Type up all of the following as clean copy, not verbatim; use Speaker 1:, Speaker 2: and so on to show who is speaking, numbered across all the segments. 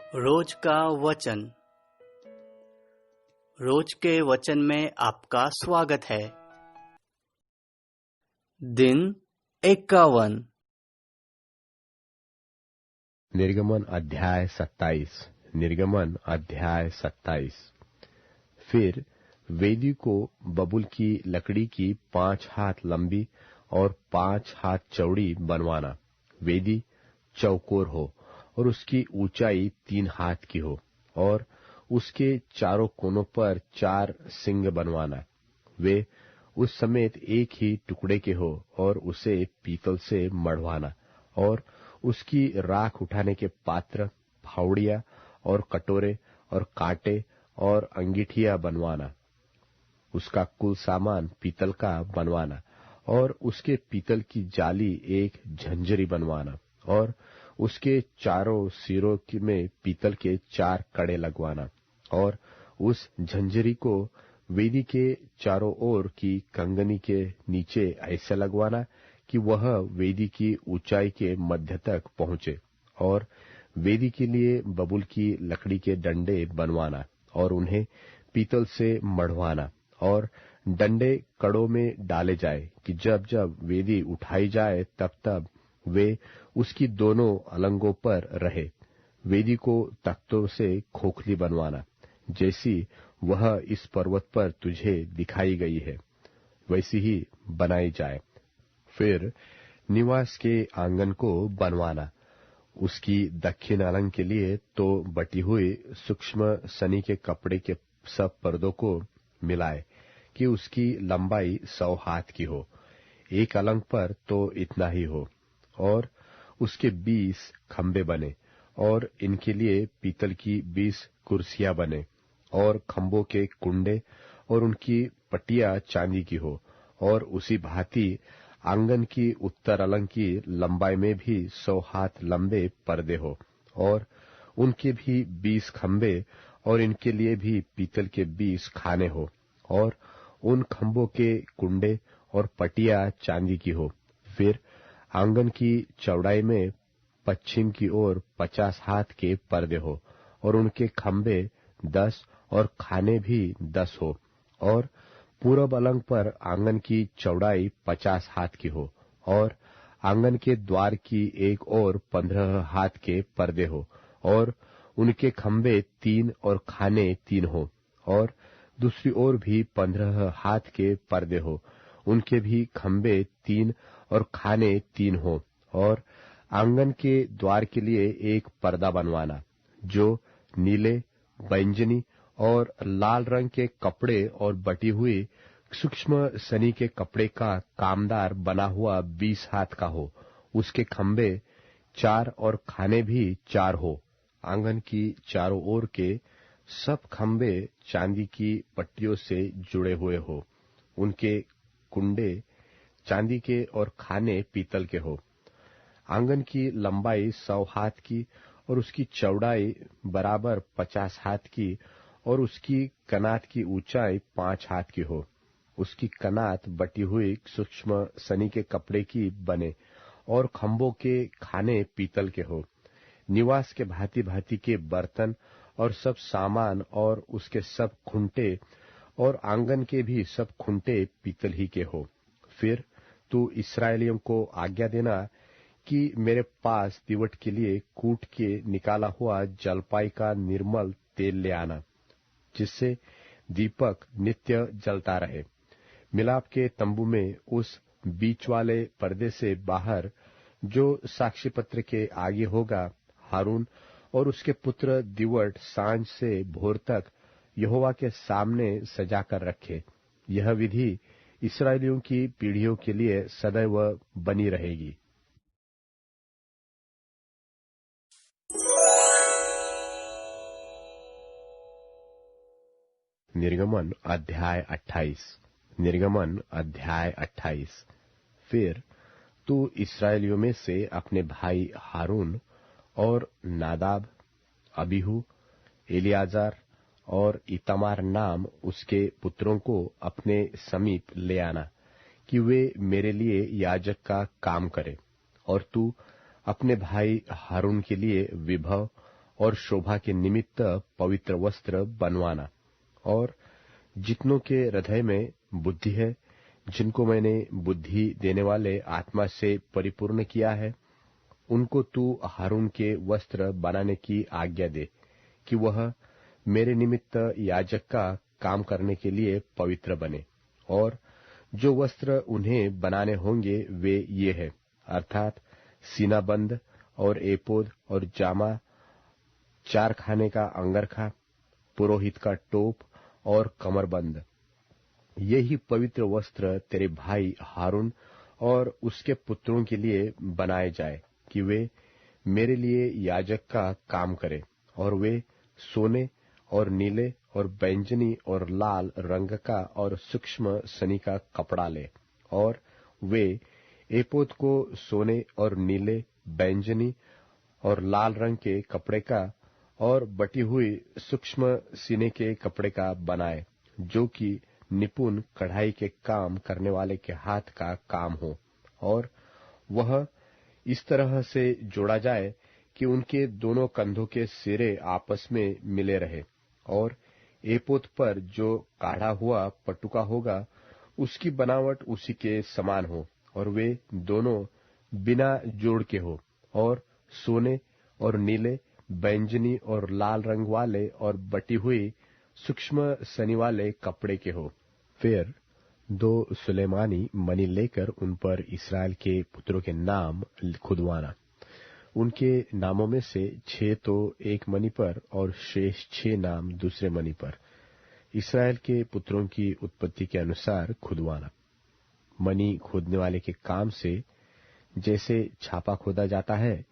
Speaker 1: रोज का वचन। रोज के वचन में आपका स्वागत है। दिन 51।
Speaker 2: निर्गमन अध्याय 27। निर्गमन अध्याय 27। फिर वेदी को बबूल की लकड़ी की 5 हाथ लंबी और 5 हाथ चौड़ी बनवाना। वेदी चौकोर हो और उसकी ऊंचाई 3 हाथ की हो और उसके चारों कोनों पर 4 सिंग बनवाना। वे उस समेत एक ही टुकड़े के हो और उसे पीतल से मढ़वाना और उसकी राख उठाने के पात्र, फावड़िया और कटोरे और कांटे और अंगीठियां बनवाना। उसका कुल सामान पीतल का बनवाना और उसके पीतल की जाली एक झंझरी बनवाना और उसके चारों सिरों में पीतल के 4 कड़े लगवाना और उस झंझरी को वेदी के चारों ओर की कंगनी के नीचे ऐसे लगवाना कि वह वेदी की ऊंचाई के मध्य तक पहुंचे। और वेदी के लिए बबूल की लकड़ी के डंडे बनवाना और उन्हें पीतल से मढ़वाना और डंडे कड़ों में डाले जाए कि जब जब वेदी उठाई जाए तब तब वे उसकी दोनों अलंगों पर रहे। वेदी को तख्तों से खोखली बनवाना, जैसी वह इस पर्वत पर तुझे दिखाई गई है, वैसी ही बनाई जाए। फिर निवास के आंगन को बनवाना। उसकी दक्षिण अलंग के लिए तो बटी हुई सूक्ष्म सनी के कपड़े के सब पर्दों को मिलाए कि उसकी लंबाई 100 हाथ की हो। एक अलंग पर तो इतना ही हो। और उसके 20 खंबे बने और इनके लिए पीतल की 20 कुर्सियां बने और खंभों के कुंडे और उनकी पटिया चांदी की हो। और उसी भांति आंगन की उत्तर अलंग की लंबाई में भी 100 हाथ लंबे पर्दे हो और उनके भी 20 खंबे और इनके लिए भी पीतल के 20 खाने हो और उन खंभों के कुंडे और पटिया चांदी की हो। फिर आंगन की चौड़ाई में पश्चिम की ओर 50 हाथ के पर्दे हो और उनके खंबे 10 और खाने भी 10 हो। और पूरब अलंग पर आंगन की चौड़ाई 50 हाथ की हो और आंगन के द्वार की एक ओर 15 हाथ के पर्दे हो और उनके खंबे 3 और खाने 3 हो। और दूसरी ओर भी 15 हाथ के पर्दे हो, उनके भी खंबे 3 और खाने 3 हो। और आंगन के द्वार के लिए एक पर्दा बनवाना, जो नीले, बैंजनी और लाल रंग के कपड़े और बटी हुई सूक्ष्म सनी के कपड़े का कामदार बना हुआ 20 हाथ का हो। उसके खंबे 4 और खाने भी 4 हो। आंगन की चारों ओर के सब खंबे चांदी की पट्टियों से जुड़े हुए हो। उनके कुंडे चांदी के और खाने पीतल के हो। आंगन की लंबाई 100 हाथ की और उसकी चौड़ाई बराबर 50 हाथ की और उसकी कनात की ऊंचाई 5 हाथ की हो। उसकी कनात बटी हुई सूक्ष्म सनी के कपड़े की बने और खंभों के खाने पीतल के हो। निवास के भांति भांति के बर्तन और सब सामान और उसके सब खुंटे और आंगन के भी सब खुंटे पीतल ही के हो। फिर तू इस्राएलियों को आज्ञा देना कि मेरे पास दीवट के लिए कूट के निकाला हुआ जलपाई का निर्मल तेल ले आना, जिससे दीपक नित्य जलता रहे। मिलाप के तंबू में उस बीच वाले पर्दे से बाहर जो साक्षी पत्र के आगे होगा, हारून और उसके पुत्र दीवट सांझ से भोर तक यहोवा के सामने सजा कर रखे। यह विधि इस्राएलियों की पीढ़ियों के लिए सदैव बनी रहेगी। निर्गमन अध्याय 28। निर्गमन अध्याय 28। फिर तू इस्राएलियों में से अपने भाई हारून और नादाब, अबीहू, एलियाजार और इतामार नाम उसके पुत्रों को अपने समीप ले आना कि वे मेरे लिए याजक का काम करें। और तू अपने भाई हारून के लिए विभव और शोभा के निमित्त पवित्र वस्त्र बनवाना। और जितनों के हृदय में बुद्धि है, जिनको मैंने बुद्धि देने वाले आत्मा से परिपूर्ण किया है, उनको तू हारून के वस्त्र बनाने की आज्ञा दे कि वह मेरे निमित्त याजक का काम करने के लिए पवित्र बने। और जो वस्त्र उन्हें बनाने होंगे वे ये है, अर्थात सीनाबंद और एपोद और जामा, 4 खाने का अंगरखा, पुरोहित का टोप और कमरबंद। ये ही पवित्र वस्त्र तेरे भाई हारून और उसके पुत्रों के लिए बनाए जाए कि वे मेरे लिए याजक का काम करें। और वे सोने और नीले और बैंजनी और लाल रंग का और सूक्ष्म सनी का कपड़ा ले। और वे एपोद को सोने और नीले, बैंजनी और लाल रंग के कपड़े का और बटी हुई सूक्ष्म सीने के कपड़े का बनाए, जो कि निपुण कढ़ाई के काम करने वाले के हाथ का काम हो। और वह इस तरह से जोड़ा जाए कि उनके दोनों कंधों के सिरे आपस में मिले रहे। और एपोद पर जो काढ़ा हुआ पटुका होगा, उसकी बनावट उसी के समान हो, और वे दोनों बिना जोड़ के हो, और सोने और नीले, बैंजनी और लाल रंग वाले और बटी हुई सूक्ष्म सनी वाले कपड़े के हो। फिर 2 सुलेमानी मणि लेकर उन पर इस्राएल के पुत्रों के नाम खुदवाना। उनके नामों में से 6 तो एक मणि पर और शेष 6 नाम दूसरे मणि पर, इस्राएल के पुत्रों की उत्पत्ति के अनुसार खुदवाना। मणि खोदने वाले के काम से जैसे छापा खोदा जाता है,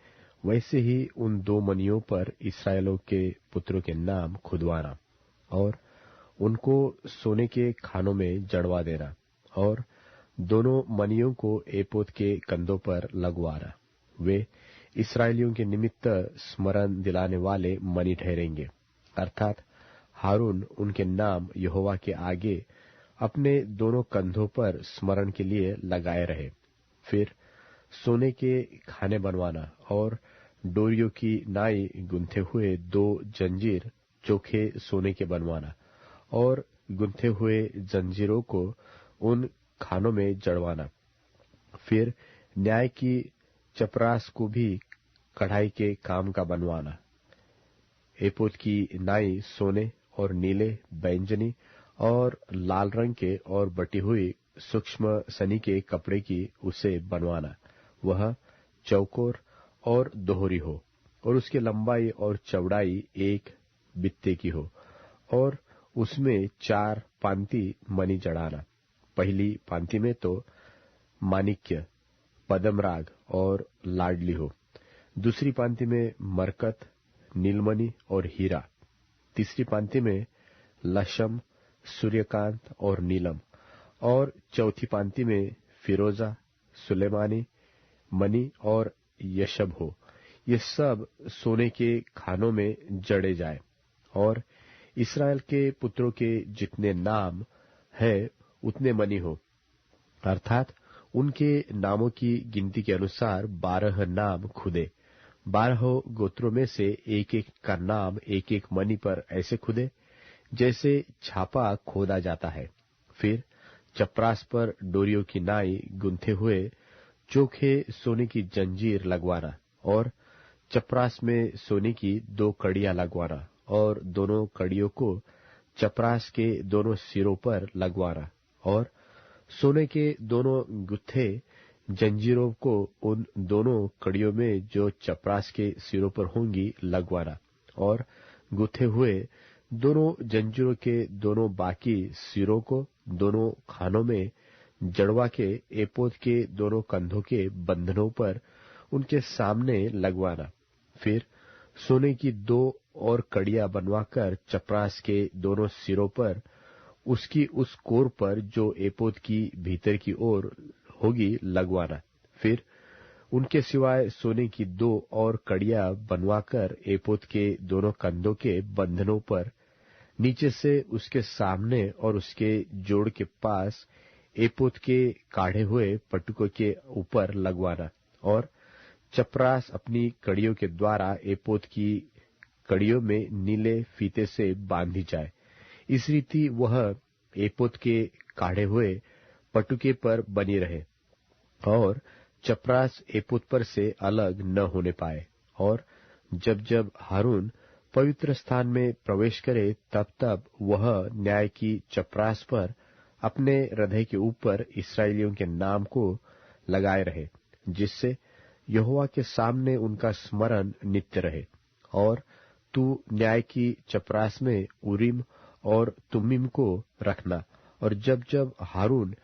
Speaker 2: वैसे ही उन 2 मणियों पर इस्राएलों के पुत्रों के नाम खुदवाना और उनको सोने के खानों में जड़वा देना। और दोनों मणियों को एपोद के कंधों पर लगवाना। वे इस्राएलियों के निमित्त स्मरण दिलाने वाले मणि ठहरेंगे, अर्थात हारून उनके नाम यहोवा के आगे अपने दोनों कंधों पर स्मरण के लिए लगाए रहे। फिर सोने के खाने बनवाना और डोरियों की नाई गुंथे हुए 2 जंजीर चोखे सोने के बनवाना और गुंथे हुए जंजीरों को उन खानों में जड़वाना। फिर न्याय की चपरास को भी कढ़ाई के काम का बनवाना। एपोद की नाई सोने और नीले, बैंजनी और लाल रंग के और बटी हुई सूक्ष्म सनी के कपड़े की उसे बनवाना। वह चौकोर और दोहरी हो और उसकी लंबाई और चौड़ाई 1 बित्ते की हो, और उसमें 4 पांति मणि जड़ाना। पहली पांति में तो माणिक्य, पद्मराग और लाडली हो, दूसरी पांति में मरकत, नीलमणि और हीरा, तीसरी पांति में लशम, सूर्यकांत और नीलम, और चौथी पांति में फिरोजा, सुलेमानी, मणि और यशब हो। ये सब सोने के खानों में जड़े जाए। और इस्राएल के पुत्रों के जितने नाम है उतने मणि हो, अर्थात उनके नामों की गिनती के अनुसार 12 नाम खुदे। 12 गोत्रों में से एक एक का नाम एक एक मणि पर ऐसे खुदे जैसे छापा खोदा जाता है। फिर चपरास पर डोरियों की नाई गुंथे हुए चोखे सोने की जंजीर लगवाना और चपरास में सोने की 2 कड़ियां लगवाना और दोनों कड़ियों को चपरास के दोनों सिरों पर लगवाना और सोने के दोनों गुत्थे जंजीरों को उन दोनों कड़ियों में जो चपरास के सिरों पर होंगी लगवाना और गुथे हुए दोनों जंजीरों के दोनों बाकी सिरों को दोनों खानों में जड़वा के एपोद के दोनों कंधों के बंधनों पर उनके सामने लगवाना। फिर सोने की 2 और कड़ियां बनवाकर चपरास के दोनों सिरों पर उसकी उस कोर पर जो एपोद की भीतर की ओर होगी लगवाना। फिर उनके सिवाय सोने की 2 और कड़ियां बनवाकर एपोद के दोनों कंधों के बंधनों पर नीचे से उसके सामने और उसके जोड़ के पास एपोद के काढ़े हुए पटुकों के ऊपर लगवाना और चपरास अपनी कड़ियों के द्वारा एपोद की कड़ियों में नीले फीते से बांधी जाए। इस रीति वह एपोद के काढ़े हुए पटुके पर बनी रहे और चपरास एपोद पर से अलग न होने पाए। और जब जब हारून पवित्र स्थान में प्रवेश करे तब तब वह न्याय की चपरास पर अपने हृदय के ऊपर इस्राएलियों के नाम को लगाए रहे, जिससे यहोवा के सामने उनका स्मरण नित्य रहे। और तू न्याय की चपरास में उरीम और तुमीम को रखना, और जब जब हारून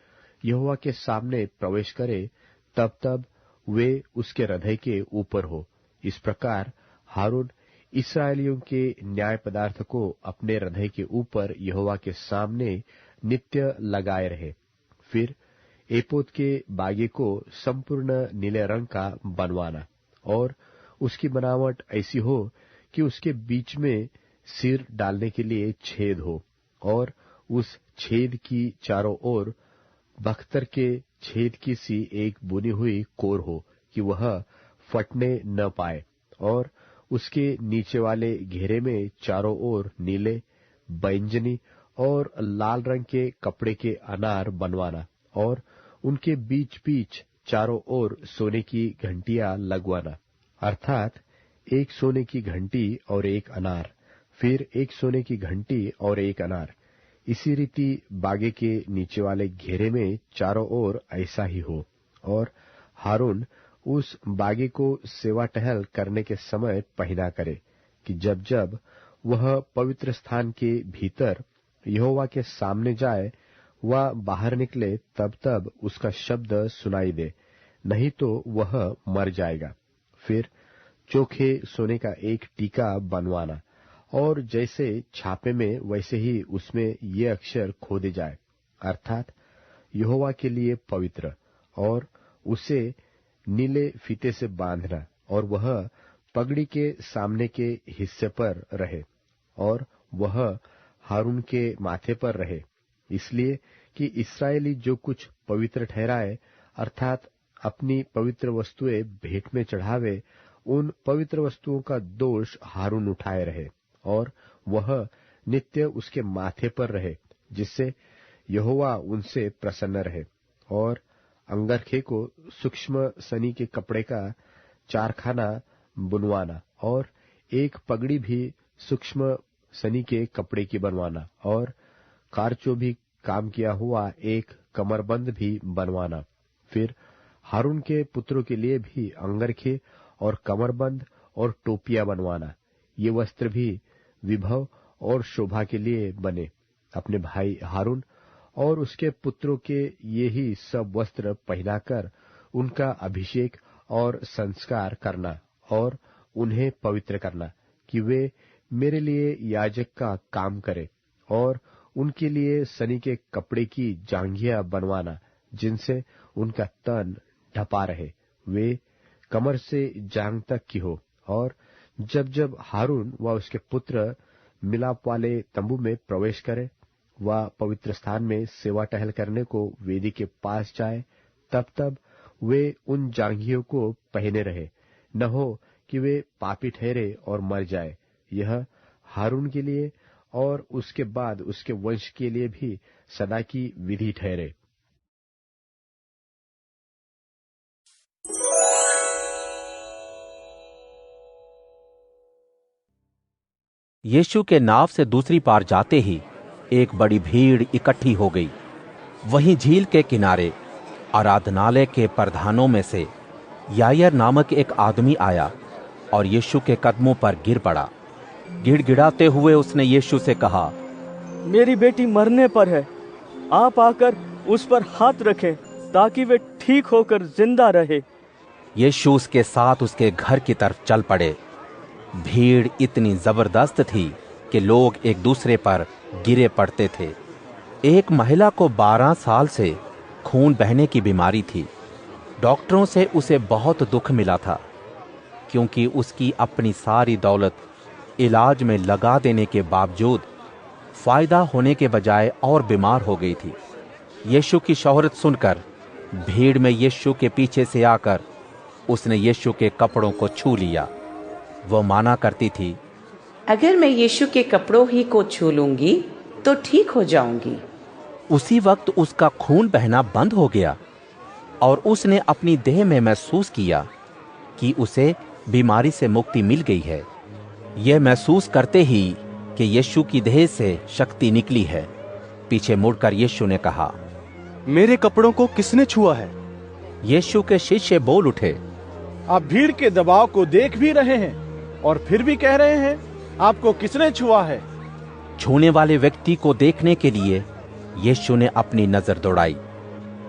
Speaker 2: यहोवा के सामने प्रवेश करे तब तब वे उसके हृदय के ऊपर हो। इस प्रकार हारून इस्राएलियों के न्याय पदार्थ को अपने हृदय के ऊपर यहोवा के सामने नित्य लगाए रहे। फिर एपोद के बागे को संपूर्ण नीले रंग का बनवाना, और उसकी बनावट ऐसी हो कि उसके बीच में सिर डालने के लिए छेद हो, और उस छेद की चारों ओर बख्तर के छेद की सी एक बुनी हुई कोर हो कि वह फटने न पाए। और उसके नीचे वाले घेरे में चारों ओर नीले, बैंजनी और लाल रंग के कपड़े के अनार बनवाना, और उनके बीच बीच चारों ओर सोने की घंटियां लगवाना, अर्थात एक सोने की घंटी और एक अनार, फिर एक सोने की घंटी और एक अनार। इसी रीति बागे के नीचे वाले घेरे में चारों ओर ऐसा ही हो। और हारून उस बागे को सेवा टहल करने के समय पहना करे कि जब जब वह पवित्र स्थान के भीतर यहोवा के सामने जाए, वह बाहर निकले तब तब उसका शब्द सुनाई दे, नहीं तो वह मर जाएगा। फिर चोखे सोने का एक टीका बनवाना, और जैसे छापे में वैसे ही उसमें ये अक्षर खोदे जाए, अर्थात यहोवा के लिए पवित्र, और उसे नीले फीते से बांधना, और वह पगड़ी के सामने के हिस्से पर रहे, और वह हारून के माथे पर रहे, इसलिए कि इस्राएली जो कुछ पवित्र ठहराए, अर्थात अपनी पवित्र वस्तुएं भेंट में चढ़ावे, उन पवित्र वस्तुओं का दोष हारून उठाए रहे, और वह नित्य उसके माथे पर रहे, जिससे यहोवा उनसे प्रसन्न रहे। और अंगरखे को सूक्ष्म सनी के कपड़े का चारखाना बुनवाना, और एक पगड़ी भी सूक्ष्म सनी के कपड़े की बनवाना, और कारचो भी काम किया हुआ एक कमरबंद भी बनवाना। फिर हारून के पुत्रों के लिए भी अंगरखे और कमरबंद और टोपियां बनवाना। ये वस्त्र भी विभव और शोभा के लिए बने। अपने भाई हारून और उसके पुत्रों के ये ही सब वस्त्र पहनाकर उनका अभिषेक और संस्कार करना, और उन्हें पवित्र करना कि वे मेरे लिए याजक का काम करें, और उनके लिए सनी के कपड़े की जांघियां बनवाना, जिनसे उनका तन ढपा रहे, वे कमर से जांघ तक की हो। और जब जब हारून व उसके पुत्र मिलाप वाले तंबू में प्रवेश करे, वह पवित्र स्थान में सेवा टहल करने को वेदी के पास जाए, तब तब वे उन जांघियों को पहने रहे, न हो कि वे पापी ठहरे और मर जाए। यह हारून के लिए और उसके बाद उसके वंश के लिए भी सदा की विधि ठहरे।
Speaker 3: यीशु के नाव से दूसरी पार जाते ही एक बड़ी भीड़ इकट्ठी हो गई। वहीं झील के किनारे आराधनालय के प्रधानों में से यायर नामक एक आदमी आया और यीशु के कदमों पर गिर पड़ा। गिड़गिड़ाते हुए उसने यीशु से कहा,
Speaker 4: मेरी बेटी मरने पर है, आप आकर उस पर हाथ रखें ताकि वे ठीक होकर जिंदा रहे।
Speaker 3: यीशु उसके साथ उसके घर की तरफ चल पड़े। भीड़ इतनी जबरदस्त थी कि लोग एक दूसरे पर गिरे पड़ते थे। एक महिला को 12 साल से खून बहने की बीमारी थी। डॉक्टरों से उसे बहुत दुख मिला था, क्योंकि उसकी अपनी सारी दौलत इलाज में लगा देने के बावजूद फायदा होने के बजाय और बीमार हो गई थी। यीशु की शोहरत सुनकर भीड़ में यीशु के पीछे से आकर उसने यीशु के कपड़ों को छू लिया। वो माना करती थी,
Speaker 5: अगर मैं यीशु के कपड़ों ही को छू लूंगी तो ठीक हो जाऊंगी।
Speaker 3: उसी वक्त उसका खून बहना बंद हो गया और उसने अपनी देह में महसूस किया कि उसे बीमारी से मुक्ति मिल गई है। यह महसूस करते ही कि यीशु की देह से शक्ति निकली है, पीछे मुड़कर यीशु ने कहा,
Speaker 6: मेरे कपड़ों को किसने छुआ है?
Speaker 3: यीशु के शिष्य बोल उठे,
Speaker 6: आप भीड़ के दबाव को देख भी रहे हैं और फिर भी कह रहे हैं आपको किसने छुआ है?
Speaker 3: छूने वाले व्यक्ति को देखने के लिए यीशु ने अपनी नजर दौड़ाई,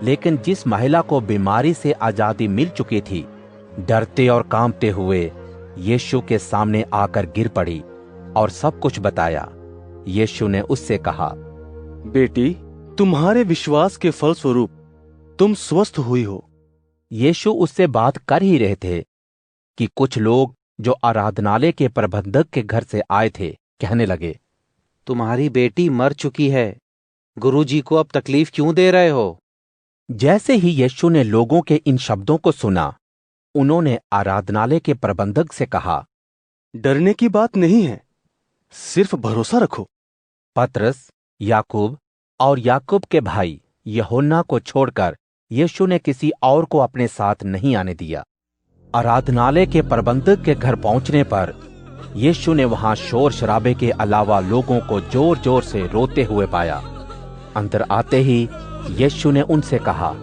Speaker 3: लेकिन जिस महिला को बीमारी से आजादी मिल चुकी थी, डरते और कांपते हुए यीशु के सामने आकर गिर पड़ी और सब कुछ बताया। यीशु ने उससे कहा,
Speaker 6: बेटी, तुम्हारे विश्वास के फलस्वरूप तुम स्वस्थ हुई हो।
Speaker 3: यीशु उससे बात कर ही रहे थे कि कुछ लोग जो आराधनालय के प्रबंधक के घर से आए थे कहने लगे,
Speaker 7: तुम्हारी बेटी मर चुकी है, गुरुजी को अब तकलीफ क्यों दे रहे हो?
Speaker 3: जैसे ही यीशु ने लोगों के इन शब्दों को सुना, उन्होंने आराधनालय के प्रबंधक से कहा,
Speaker 6: डरने की बात नहीं है, सिर्फ भरोसा रखो।
Speaker 3: पतरस, याकूब और याकूब के भाई यूहन्ना को छोड़कर यीशु ने किसी और को अपने साथ नहीं आने दिया। आराधनालय के प्रबंधक के घर पहुंचने पर यीशु ने वहां शोर शराबे के अलावा लोगों को जोर जोर से रोते हुए पाया। अंदर आते ही यीशु ने उनसे कहा,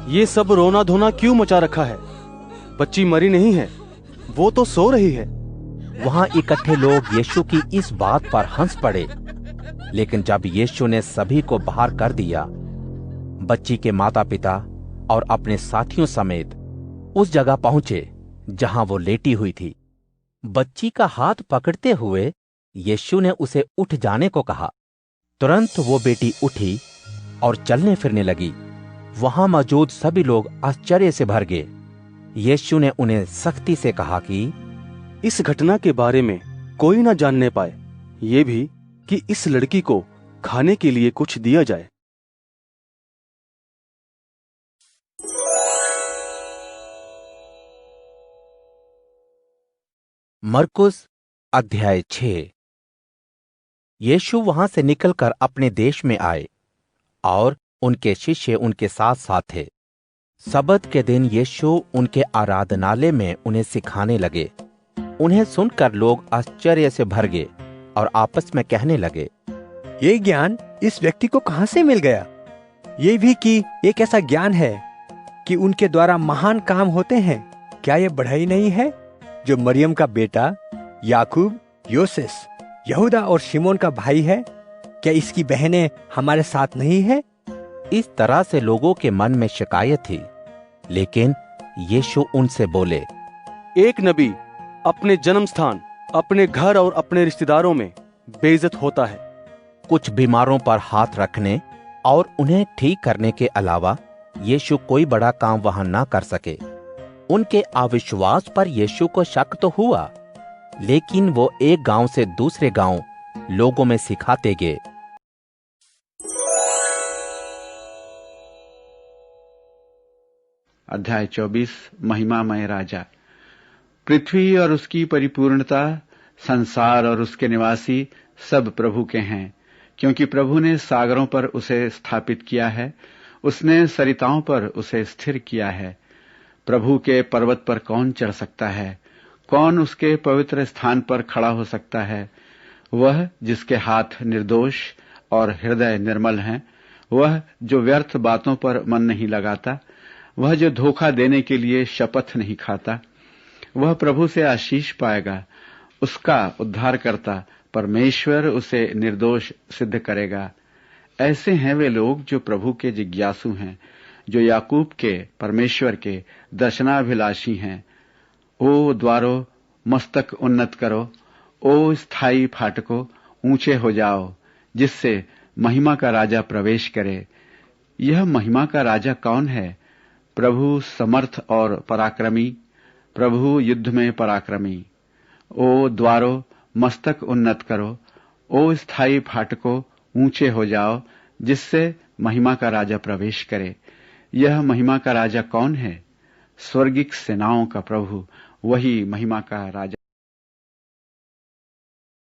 Speaker 6: ये सब रोना धोना क्यों मचा रखा है? बच्ची मरी नहीं है, वो तो सो रही है।
Speaker 3: वहां इकट्ठे लोग यीशु की इस बात पर हंस पड़े, लेकिन जब यीशु ने सभी को बाहर कर दिया, बच्ची के माता पिता और अपने साथियों समेत उस जगह पहुंचे जहां वो लेटी हुई थी। बच्ची का हाथ पकड़ते हुए यीशु ने उसे उठ जाने को कहा। तुरंत वो बेटी उठी और चलने फिरने लगी। वहां मौजूद सभी लोग आश्चर्य से भर गए। यीशु ने उन्हें सख्ती से कहा कि
Speaker 6: इस घटना के बारे में कोई न जानने पाए, ये भी कि इस लड़की को खाने के लिए कुछ दिया जाए।
Speaker 3: मरकुस अध्याय 6। यीशु वहां से निकलकर अपने देश में आए और उनके शिष्य उनके साथ साथ थे। सबत के दिन यीशु उनके आराधनालय में उन्हें सिखाने लगे। उन्हें सुनकर लोग आश्चर्य से भर गए और आपस में कहने लगे,
Speaker 8: ये ज्ञान इस व्यक्ति को कहां से मिल गया? ये भी कि एक ऐसा ज्ञान है कि उनके द्वारा महान काम होते हैं। क्या ये बढ़ई नहीं है जो मरियम का बेटा, याकूब, योसेस, यहूदा और शिमोन का भाई है? क्या इसकी बहनें हमारे साथ नहीं है?
Speaker 3: इस तरह से लोगों के मन में शिकायत थी, लेकिन यीशु उनसे बोले,
Speaker 6: एक नबी अपने जन्म स्थान, अपने घर और अपने रिश्तेदारों में बेइज्जत होता है।
Speaker 3: कुछ बीमारों पर हाथ रखने और उन्हें ठीक करने के अलावा यीशु कोई बड़ा काम वहां ना कर सके। उनके अविश्वास पर यीशु को शक तो हुआ, लेकिन वो एक गांव से दूसरे गांव लोगों में सिखाते गए।
Speaker 9: अध्याय 24। महिमामय राजा। पृथ्वी और उसकी परिपूर्णता, संसार और उसके निवासी सब प्रभु के हैं, क्योंकि प्रभु ने सागरों पर उसे स्थापित किया है, उसने सरिताओं पर उसे स्थिर किया है। प्रभु के पर्वत पर कौन चढ़ सकता है? कौन उसके पवित्र स्थान पर खड़ा हो सकता है? वह जिसके हाथ निर्दोष और हृदय निर्मल हैं, वह जो व्यर्थ बातों पर मन नहीं लगाता, वह जो धोखा देने के लिए शपथ नहीं खाता, वह प्रभु से आशीष पाएगा। उसका उद्धारकर्ता परमेश्वर उसे निर्दोष सिद्ध करेगा। ऐसे हैं वे लोग जो प्रभु के जिज्ञासु हैं, जो याकूब के परमेश्वर के दर्शनाभिलाषी हैं। ओ द्वारों, मस्तक उन्नत करो, ओ स्थायी फाटकों, ऊंचे हो जाओ, जिससे महिमा का राजा प्रवेश करे। यह महिमा का राजा कौन है? प्रभु समर्थ और पराक्रमी, प्रभु युद्ध में पराक्रमी। ओ द्वारों, मस्तक उन्नत करो, ओ स्थायी फाटकों, ऊंचे हो जाओ, जिससे महिमा का राजा प्रवेश करे। यह महिमा का राजा कौन है? स्वर्गिक सेनाओं का प्रभु, वही महिमा का राजा।